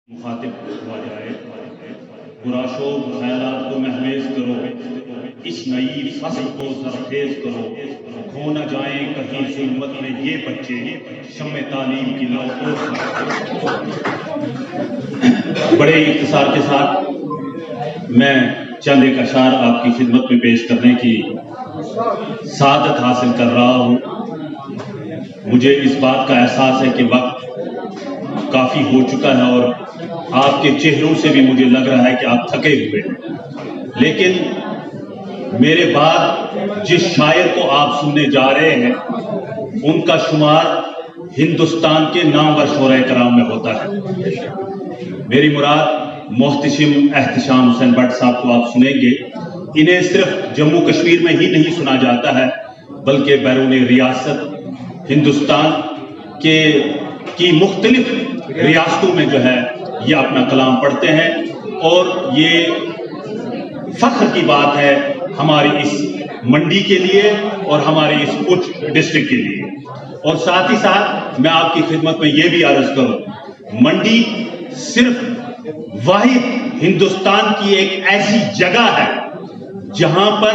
مخاطب ہوا جائے، براشو خیالات کو محمیز کرو، اس نئی فصل کو زرخیز کرو، کھو نہ جائیں کہیں ظلمت میں یہ بچے شمع تعلیم کی لو کو۔ بڑے اختصار کے ساتھ میں چند ایک اشعار آپ کی خدمت میں پیش کرنے کی سعادت حاصل کر رہا ہوں۔ مجھے اس بات کا احساس ہے کہ وقت کافی ہو چکا ہے اور آپ کے چہروں سے بھی مجھے لگ رہا ہے کہ آپ تھکے ہوئے ہیں، لیکن میرے بعد جس شاعر کو آپ سننے جا رہے ہیں ان کا شمار ہندوستان کے نامور شعراء کرام میں ہوتا ہے۔ میری مراد محتشم احتشام حسین بٹ صاحب کو آپ سنیں گے۔ انہیں صرف جموں کشمیر میں ہی نہیں سنا جاتا ہے بلکہ بیرون ریاست ہندوستان کی مختلف ریاستوں میں جو ہے یہ اپنا کلام پڑھتے ہیں، اور یہ فخر کی بات ہے ہماری اس منڈی کے لیے اور ہمارے اس پنچ ڈسٹرکٹ کے لیے۔ اور ساتھ ہی ساتھ میں آپ کی خدمت میں یہ بھی عرض کروں، منڈی صرف واحد ہندوستان کی ایک ایسی جگہ ہے جہاں پر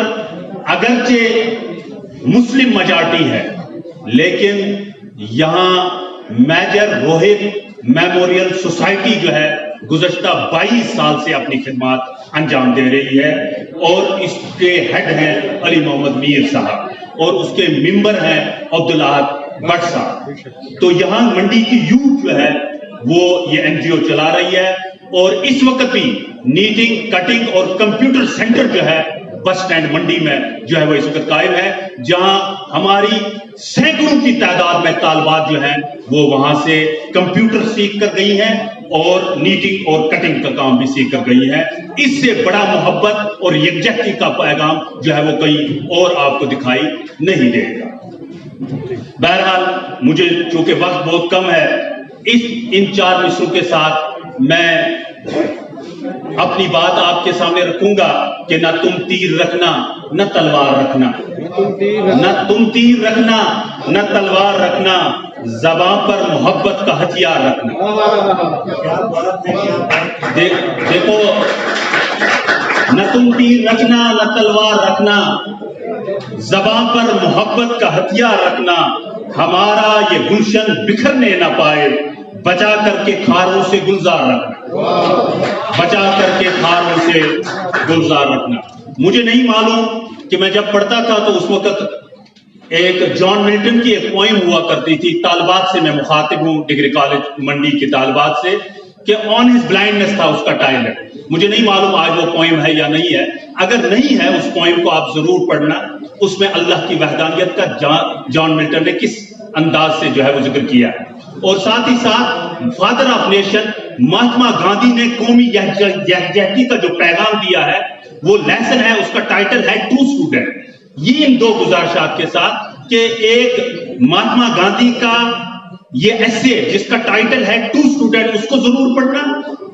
اگرچہ مسلم میجارٹی ہے لیکن یہاں میجر روہت میموریل سوسائٹی جو ہے گزشتہ 22 سال سے اپنی خدمات انجام دے رہی ہے، اور اس کے ہیڈ ہیں علی محمد میر صاحب اور اس کے ممبر ہیں عبداللہ بٹ صاحب۔ تو یہاں منڈی کی یوتھ جو ہے وہ یہ این جی او چلا رہی ہے، اور اس وقت بھی نیٹنگ کٹنگ اور کمپیوٹر سینٹر جو ہے بس سٹینڈ منڈی میں جو ہے وہ اس وقت قائم ہے، جہاں ہماری سینکڑوں کی تعداد میں طالبات جو ہیں وہ وہاں سے کمپیوٹر سیکھ کر گئی ہیں اور نیٹنگ اور کٹنگ کا کام بھی سیکھ کر گئی ہیں۔ اس سے بڑا محبت اور یکجہتی کا پیغام جو ہے وہ کہیں اور آپ کو دکھائی نہیں دے گا۔ بہرحال مجھے چونکہ وقت بہت کم ہے، ان 4 مصروں کے ساتھ میں اپنی بات آپ کے سامنے رکھوں گا کہ نہ تم تیر رکھنا نہ تلوار رکھنا، نہ تم تیر رکھنا نہ تلوار رکھنا، زباں پر محبت کا ہتھیار رکھنا۔ دیکھو، نہ تم تیر رکھنا نہ تلوار رکھنا، زباں پر محبت کا ہتھیار رکھنا، ہمارا یہ گلشن بکھرنے نہ پائے، بچا کر کے خاروں سے گلزار رکھنا، بچا کر کے خاروں سے گلزار رکھنا۔ مجھے نہیں معلوم کہ میں جب پڑھتا تھا تو اس وقت ایک جان ملٹن کی ایک پوئم ہوا کرتی تھی، طالبات سے میں مخاطب ہوں، ڈگری کالج منڈی کے طالبات سے، کہ آن ہز بلائنڈنس تھا اس کا ٹائٹل۔ مجھے نہیں معلوم آج وہ پوئم ہے یا نہیں ہے، اگر نہیں ہے اس پوئم کو آپ ضرور پڑھنا۔ اس میں اللہ کی وحدانیت کا جان ملٹن نے کس انداز سے جو ہے وہ ذکر کیا ہے، اور ساتھ ہی ساتھ father of nation Mahatma Gandhi نے قومی یکجہتی کا جو پیغام دیا ہے وہ لیسن ہے، اس کا ٹائٹل ہے ٹو اسٹوڈنٹ۔ یہ ان 2 گزارشات کے ساتھ کہ ایک مہاتما گاندھی کا یہ ایسے جس کا ٹائٹل ہے ٹو اسٹوڈنٹ، اس کو ضرور پڑھنا،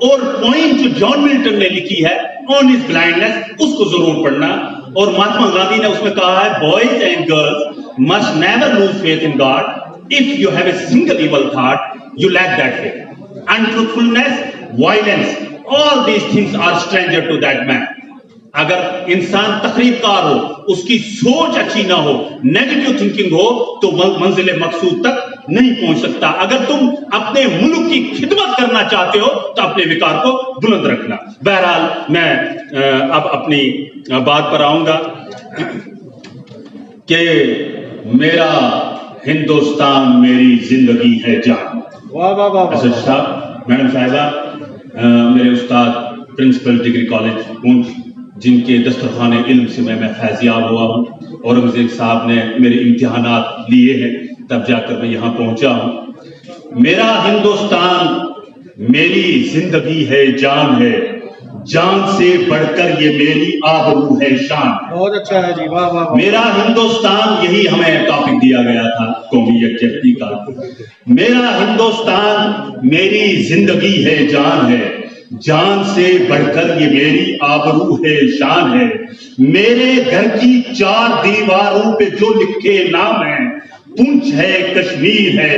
اور پوائنٹ جو جان ملٹن نے لکھی ہے آن ہز بلائنڈنس، اس کو ضرور پڑھنا۔ اور مہاتما گاندھی نے اس میں کہا ہے boys and girls must never lose faith in God. If you have a single evil thought, you lack that faith. Untruthfulness, violence, all these things are stranger to that man. اگر انسان تخریب کار ہو، اس کی سوچ اچھی نہ ہو، نیگیٹو تھنکنگ ہو، تو منزل مقصود تک نہیں پہنچ سکتا۔ اگر تم اپنے ملک کی خدمت کرنا چاہتے ہو تو اپنے وقار کو بلند رکھنا۔ بہرحال میں اب اپنی بات پر آؤں گا کہ میرا ہندوستان میری زندگی ہے جان۔ اسد صاحب، میڈم صاحبہ، میرے استاد پرنسپل ڈگری کالج پونچھ، جن کے دسترخوان علم سے میں فیضیاب ہوا ہوں، اورنگزیب صاحب نے میرے امتحانات لیے ہیں تب جا کر میں یہاں پہنچا ہوں۔ میرا ہندوستان میری زندگی ہے جان ہے، جان سے بڑھ کر یہ میری آبرو ہے شان۔ بہت اچھا ہے جی، واہ واہ۔ میرا ہندوستان، یہی ہمیں ٹاپک دیا گیا تھا قومی یکجہتی کا۔ میرا ہندوستان میری زندگی ہے جان ہے، جان سے بڑھ کر یہ میری آبرو ہے شان ہے۔ میرے گھر کی 4 دیواروں پہ جو لکھے نام ہیں، پونچھ ہے کشمیر ہے،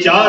4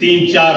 3-4